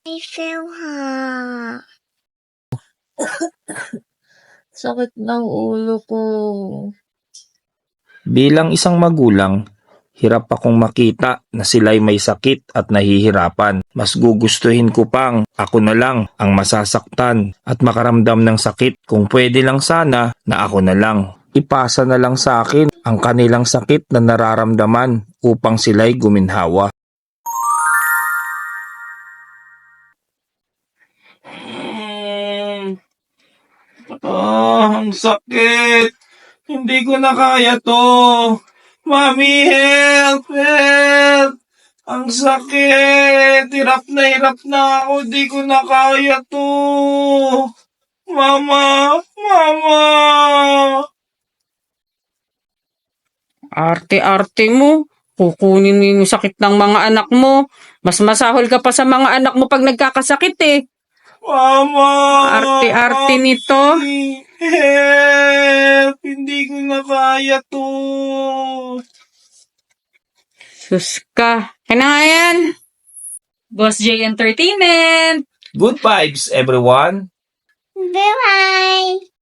ha. Sakit ng ulo ko. Bilang isang magulang, hirap akong makita na sila'y may sakit at nahihirapan. Mas gugustuhin ko pang ako na lang ang masasaktan at makaramdam ng sakit. Kung pwede lang sana na ako na lang. Ipasa na lang sa akin ang kanilang sakit na nararamdaman upang sila'y guminhawa. Ang sakit! Hindi ko na kaya to! Mami, help! Help! Ang sakit! Hirap na ako! Di ko na kaya to! Mama! Mama! Arte-arte mo. Kukunin mo yung sakit ng mga anak mo. Mas masahol ka pa sa mga anak mo pag nagkakasakit eh. Mama! Arte-arte nito. Help! Hindi ko na kaya to! Sus ka. Kaya na nga yan. Boss J Entertainment! Good vibes, everyone! Bye-bye.